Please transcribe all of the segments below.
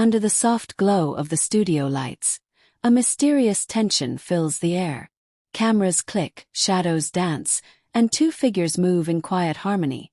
Under the soft glow of the studio lights, a mysterious tension fills the air. Cameras click, shadows dance, and two figures move in quiet harmony,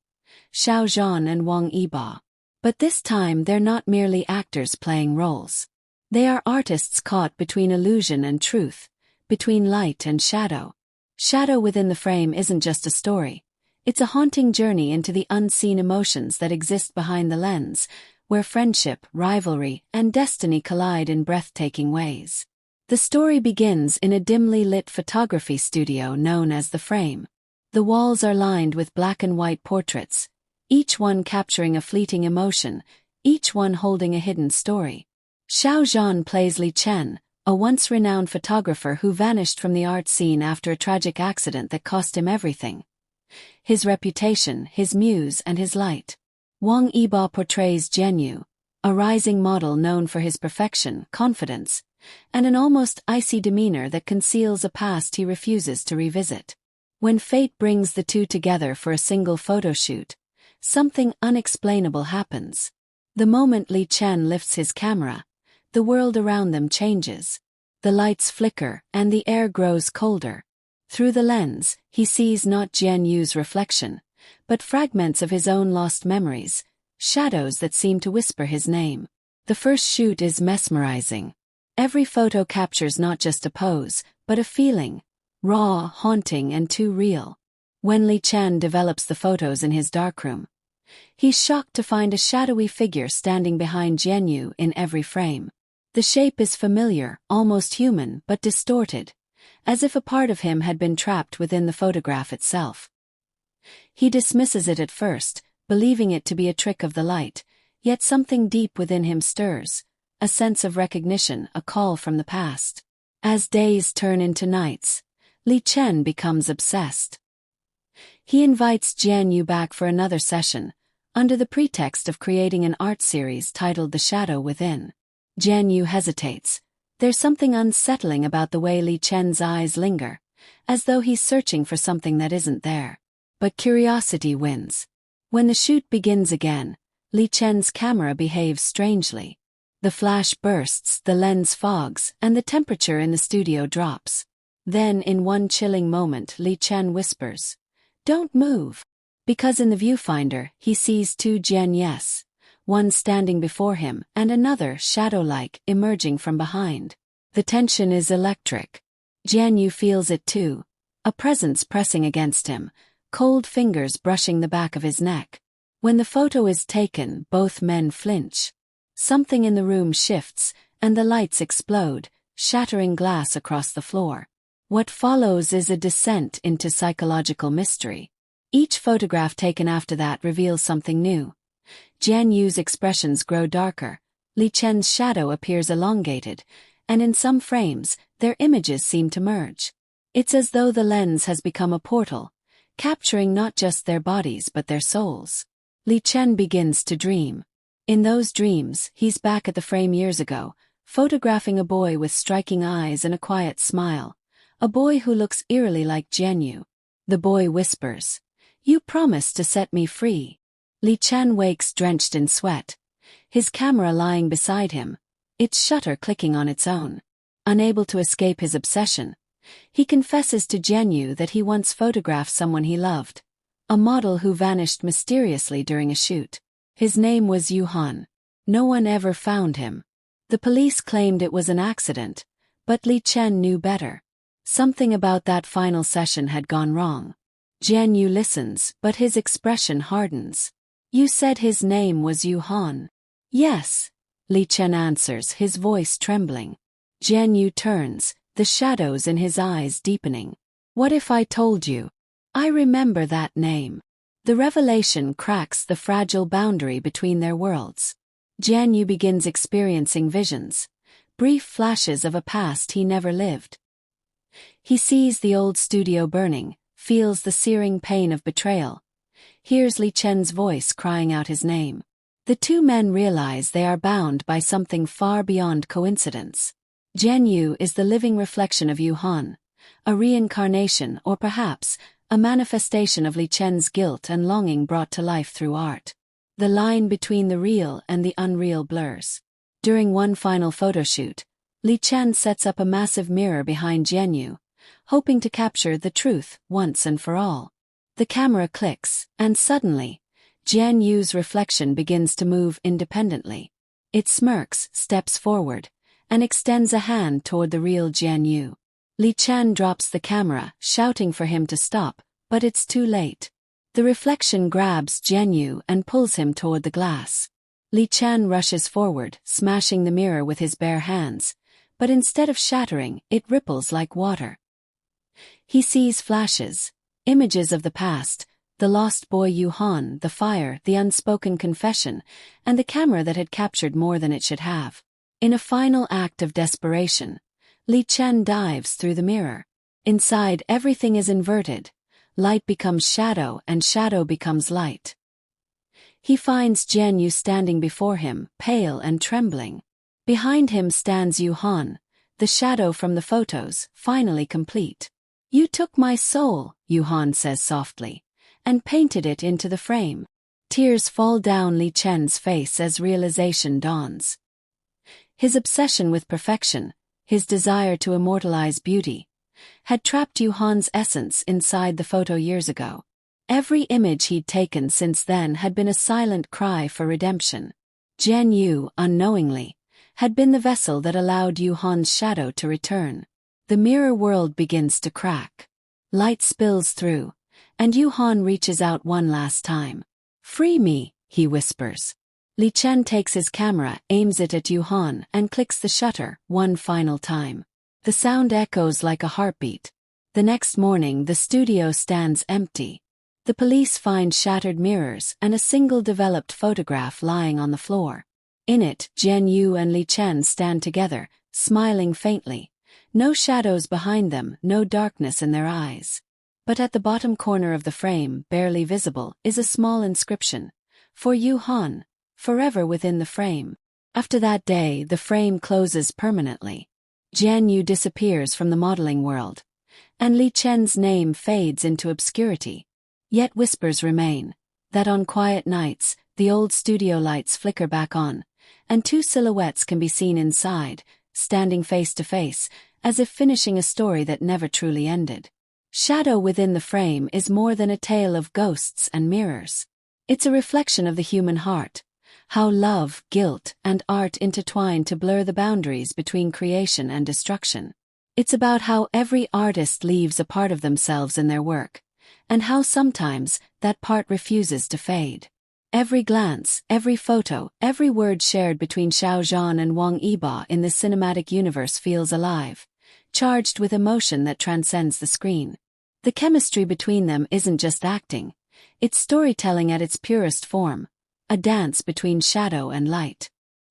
Xiao Zhan and Wang Yibo. But this time they're not merely actors playing roles. They are artists caught between illusion and truth, between light and shadow. Shadow within the frame isn't just a story. It's a haunting journey into the unseen emotions that exist behind the lens, where friendship, rivalry, and destiny collide in breathtaking ways. The story begins in a dimly lit photography studio known as the frame. The walls are lined with black and white portraits, each one capturing a fleeting emotion, each one holding a hidden story. Xiao Zhan plays Chen, a once renowned photographer who vanished from the art scene after a tragic accident that cost him everything: his reputation, his muse, and his light. Wang Yibo portrays Jian Yu, a rising model known for his perfection, confidence, and an almost icy demeanor that conceals a past he refuses to revisit. When fate brings the two together for a single photo shoot, something unexplainable happens. The moment Chen lifts his camera, the world around them changes. The lights flicker, and the air grows colder. Through the lens, he sees not Jian Yu's reflection, but fragments of his own lost memories, shadows that seem to whisper his name. The first shoot is mesmerizing. Every photo captures not just a pose, but a feeling, raw, haunting, and too real. When Chen develops the photos in his darkroom, he's shocked to find a shadowy figure standing behind Jian Yu in every frame. The shape is familiar, almost human, but distorted, as if a part of him had been trapped within the photograph itself. He dismisses it at first, believing it to be a trick of the light, yet something deep within him stirs, a sense of recognition, a call from the past. As days turn into nights, Chen becomes obsessed. He invites Jian Yu back for another session, under the pretext of creating an art series titled The Shadow Within. Jian Yu hesitates. There's something unsettling about the way Chen's eyes linger, as though he's searching for something that isn't there. But curiosity wins. When the shoot begins again, Chen's camera behaves strangely. The flash bursts, the lens fogs, and the temperature in the studio drops. Then, in one chilling moment, Chen whispers, "Don't move." Because in the viewfinder, he sees two Jian Yus, one standing before him and another, shadow-like, emerging from behind. The tension is electric. Jian Yu feels it too, a presence pressing against him, cold fingers brushing the back of his neck. When the photo is taken, both men flinch. Something in the room shifts, and the lights explode, shattering glass across the floor. What follows is a descent into psychological mystery. Each photograph taken after that reveals something new. Jian Yu's expressions grow darker, Chen's shadow appears elongated, and in some frames, their images seem to merge. It's as though the lens has become a portal, capturing not just their bodies but their souls. Chen begins to dream. In those dreams, he's back at the frame years ago, photographing a boy with striking eyes and a quiet smile, a boy who looks eerily like Jian Yu. The boy whispers, "You promised to set me free." Chen wakes drenched in sweat, his camera lying beside him, its shutter clicking on its own. Unable to escape his obsession, he confesses to Jian Yu that he once photographed someone he loved, a model who vanished mysteriously during a shoot. His name was Yuhan. No one ever found him. The police claimed it was an accident, but Chen knew better. Something about that final session had gone wrong. Jian Yu listens, but his expression hardens. "You said his name was Yuhan." "Yes," Chen answers, his voice trembling. Jian Yu turns, the shadows in his eyes deepening. "What if I told you? I remember that name." The revelation cracks the fragile boundary between their worlds. Jian Yu begins experiencing visions, brief flashes of a past he never lived. He sees the old studio burning, feels the searing pain of betrayal, hears Chen's voice crying out his name. The two men realize they are bound by something far beyond coincidence. Jian Yu is the living reflection of Yuhan, a reincarnation or perhaps a manifestation of Chen's guilt and longing brought to life through art. The line between the real and the unreal blurs. During one final photo shoot, Chen sets up a massive mirror behind Jian Yu, hoping to capture the truth once and for all. The camera clicks, and suddenly, Jian Yu's reflection begins to move independently. It smirks, steps forward, and extends a hand toward the real Jian Yu. Chen drops the camera, shouting for him to stop, but it's too late. The reflection grabs Jian Yu and pulls him toward the glass. Chen rushes forward, smashing the mirror with his bare hands, but instead of shattering, it ripples like water. He sees flashes, images of the past, the lost boy Yu Han, the fire, the unspoken confession, and the camera that had captured more than it should have. In a final act of desperation, Chen dives through the mirror. Inside, everything is inverted. Light becomes shadow and shadow becomes light. He finds Jian Yu standing before him, pale and trembling. Behind him stands Yu Han, the shadow from the photos, finally complete. "You took my soul," Yu Han says softly, "and painted it into the frame." Tears fall down Chen's face as realization dawns. His obsession with perfection, his desire to immortalize beauty, had trapped Yu Han's essence inside the photo years ago. Every image he'd taken since then had been a silent cry for redemption. Jian Yu, unknowingly, had been the vessel that allowed Yu Han's shadow to return. The mirror world begins to crack. Light spills through, and Yu Han reaches out one last time. "Free me," he whispers. Chen takes his camera, aims it at Yu Han, and clicks the shutter one final time. The sound echoes like a heartbeat. The next morning, the studio stands empty. The police find shattered mirrors and a single developed photograph lying on the floor. In it, Jian Yu and Chen stand together, smiling faintly. No shadows behind them, no darkness in their eyes. But at the bottom corner of the frame, barely visible, is a small inscription. "For Yu Han, forever within the frame." After that day, the frame closes permanently. Jian Yu disappears from the modeling world, and Chen's name fades into obscurity. Yet whispers remain, that on quiet nights, the old studio lights flicker back on, and two silhouettes can be seen inside, standing face to face, as if finishing a story that never truly ended. Shadow Within the Frame is more than a tale of ghosts and mirrors. It's a reflection of the human heart, how love, guilt, and art intertwine to blur the boundaries between creation and destruction. It's about how every artist leaves a part of themselves in their work, and how sometimes that part refuses to fade. Every glance, every photo, every word shared between Xiao Zhan and Wang Yibo in this cinematic universe feels alive, charged with emotion that transcends the screen. The chemistry between them isn't just acting, it's storytelling at its purest form, a dance between shadow and light.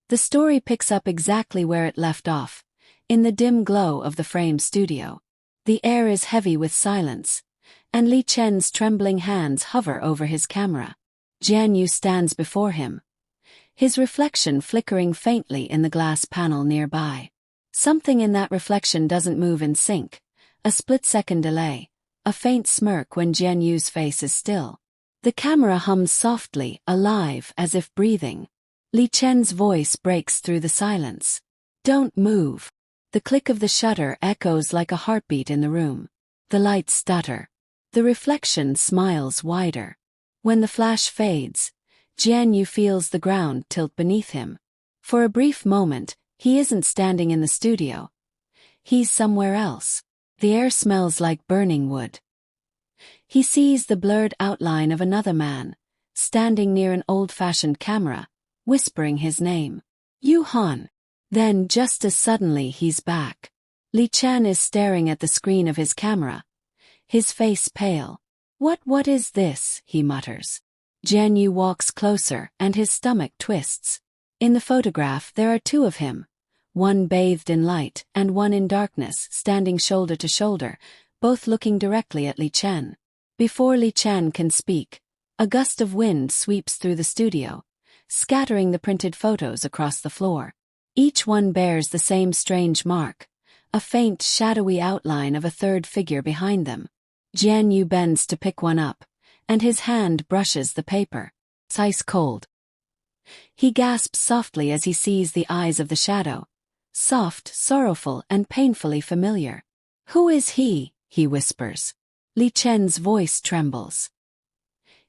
The story picks up exactly where it left off, in the dim glow of the frame studio. The air is heavy with silence, and Chen's trembling hands hover over his camera. Jian Yu stands before him, his reflection flickering faintly in the glass panel nearby. Something in that reflection doesn't move in sync, a split-second delay, a faint smirk when Jian Yu's face is still. The camera hums softly, alive, as if breathing. Chen's voice breaks through the silence. "Don't move." The click of the shutter echoes like a heartbeat in the room. The lights stutter. The reflection smiles wider. When the flash fades, Jian Yu feels the ground tilt beneath him. For a brief moment, he isn't standing in the studio. He's somewhere else. The air smells like burning wood. He sees the blurred outline of another man, standing near an old-fashioned camera, whispering his name. "Yu Han." Then, just as suddenly, he's back. Chen is staring at the screen of his camera, his face pale. What is this?" he mutters. Jian Yu walks closer, and his stomach twists. In the photograph, there are two of him, one bathed in light and one in darkness, standing shoulder to shoulder, both looking directly at Chen. Before Chen can speak, a gust of wind sweeps through the studio, scattering the printed photos across the floor. Each one bears the same strange mark, a faint, shadowy outline of a third figure behind them. Jian Yu bends to pick one up, and his hand brushes the paper. It's ice cold. He gasps softly as he sees the eyes of the shadow. Soft, sorrowful, and painfully familiar. "Who is he?" he whispers. Li Chen's voice trembles.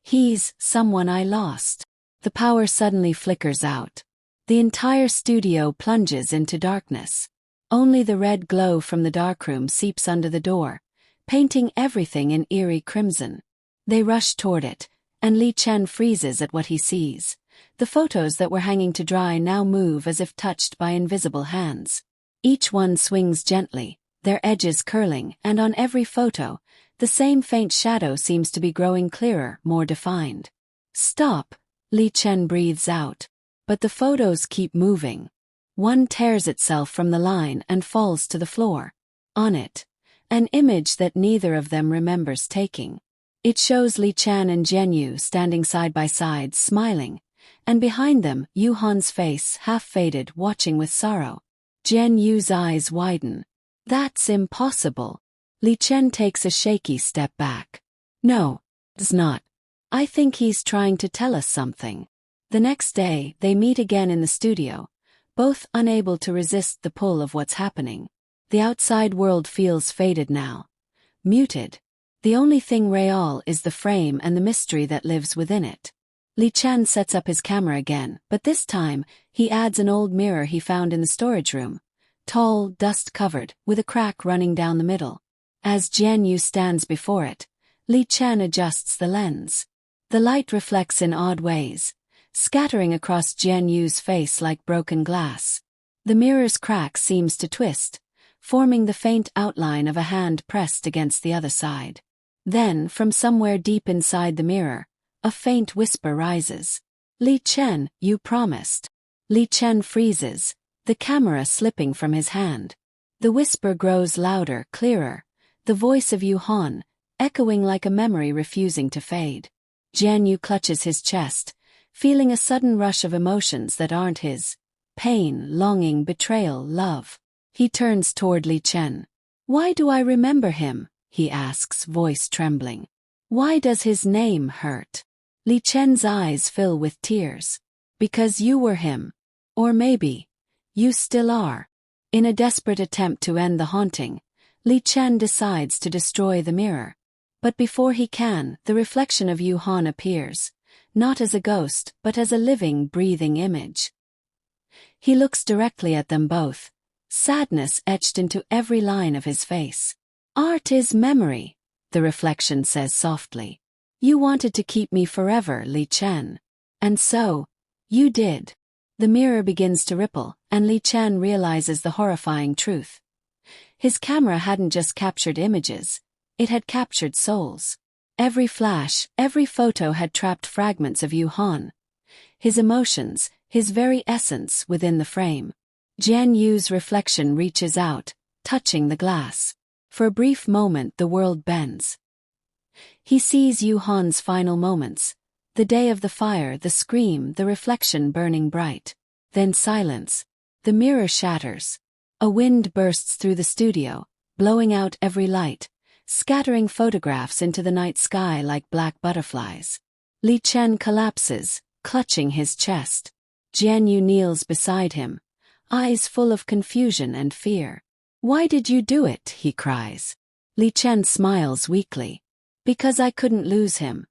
"He's someone I lost." The power suddenly flickers out. The entire studio plunges into darkness. Only the red glow from the darkroom seeps under the door, painting everything in eerie crimson. They rush toward it, and Li Chen freezes at what he sees. The photos that were hanging to dry now move as if touched by invisible hands. Each one swings gently, their edges curling, and on every photo, the same faint shadow seems to be growing clearer, more defined. "Stop," Li Chen breathes out. But the photos keep moving. One tears itself from the line and falls to the floor. On it, an image that neither of them remembers taking. It shows Li Chen and Jian Yu standing side by side, smiling, and behind them, Yu Han's face, half-faded, watching with sorrow. Jian Yu's eyes widen. "That's impossible." Li Chen takes a shaky step back. "No, it's not. I think he's trying to tell us something." The next day, they meet again in the studio, both unable to resist the pull of what's happening. The outside world feels faded now. Muted. The only thing real is the frame and the mystery that lives within it. Li Chen sets up his camera again, but this time, he adds an old mirror he found in the storage room. Tall, dust-covered, with a crack running down the middle. As Jian Yu stands before it, Li Chen adjusts the lens. The light reflects in odd ways, scattering across Jian Yu's face like broken glass. The mirror's crack seems to twist, forming the faint outline of a hand pressed against the other side. Then, from somewhere deep inside the mirror, a faint whisper rises. "Li Chen, you promised." Li Chen freezes, the camera slipping from his hand. The whisper grows louder, clearer, the voice of Yu Han, echoing like a memory refusing to fade. Jian Yu clutches his chest, feeling a sudden rush of emotions that aren't his. Pain, longing, betrayal, love. He turns toward Li Chen. "Why do I remember him?" he asks, voice trembling. "Why does his name hurt?" Li Chen's eyes fill with tears. "Because you were him. Or maybe, you still are." In a desperate attempt to end the haunting, Li Chen decides to destroy the mirror. But before he can, the reflection of Yu Han appears, not as a ghost, but as a living, breathing image. He looks directly at them both, sadness etched into every line of his face. "Art is memory," the reflection says softly. "You wanted to keep me forever, Li Chen. And so, you did." The mirror begins to ripple, and Li Chen realizes the horrifying truth. His camera hadn't just captured images, it had captured souls. Every flash, every photo had trapped fragments of Yu Han. His emotions, his very essence within the frame. Jian Yu's reflection reaches out, touching the glass. For a brief moment the world bends. He sees Yu Han's final moments. The day of the fire, the scream, the reflection burning bright. Then silence. The mirror shatters. A wind bursts through the studio, blowing out every light, scattering photographs into the night sky like black butterflies. Li Chen collapses, clutching his chest. Jian Yu kneels beside him, eyes full of confusion and fear. "Why did you do it?" he cries. Li Chen smiles weakly. "Because I couldn't lose him.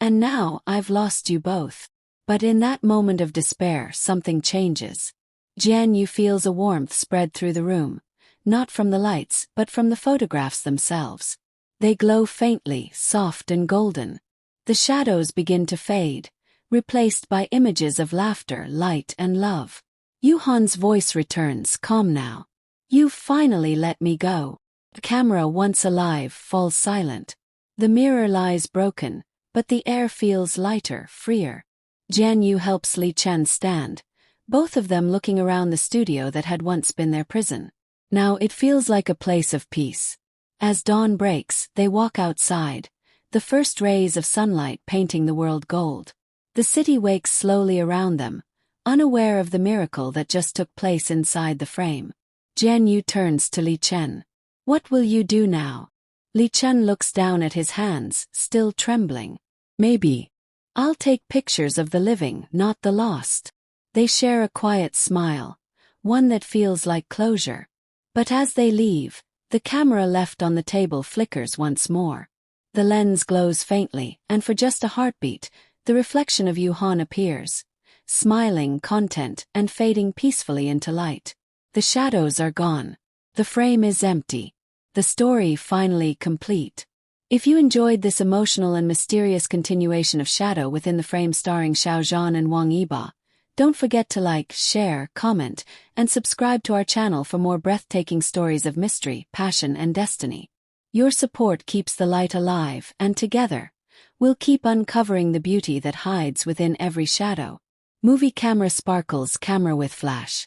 And now I've lost you both." But in that moment of despair, something changes. Jian Yu feels a warmth spread through the room, not from the lights, but from the photographs themselves. They glow faintly, soft and golden. The shadows begin to fade, replaced by images of laughter, light and love. Yu Han's voice returns, calm now. "You've finally let me go." The camera, once alive, falls silent. The mirror lies broken, but the air feels lighter, freer. Jian Yu helps Li Chen stand, both of them looking around the studio that had once been their prison. Now it feels like a place of peace. As dawn breaks, they walk outside, the first rays of sunlight painting the world gold. The city wakes slowly around them, unaware of the miracle that just took place inside the frame. Jian Yu turns to Li Chen. "What will you do now?" Li Chen looks down at his hands, still trembling. "Maybe. I'll take pictures of the living, not the lost." They share a quiet smile, one that feels like closure. But as they leave, the camera left on the table flickers once more. The lens glows faintly, and for just a heartbeat, the reflection of Yuhan appears, smiling, content, and fading peacefully into light. The shadows are gone. The frame is empty. The story finally complete. If you enjoyed this emotional and mysterious continuation of Shadow Within the Frame starring Xiao Zhan and Wang Yibo, don't forget to like, share, comment, and subscribe to our channel for more breathtaking stories of mystery, passion, and destiny. Your support keeps the light alive, and together, we'll keep uncovering the beauty that hides within every shadow. Movie camera sparkles, camera with flash.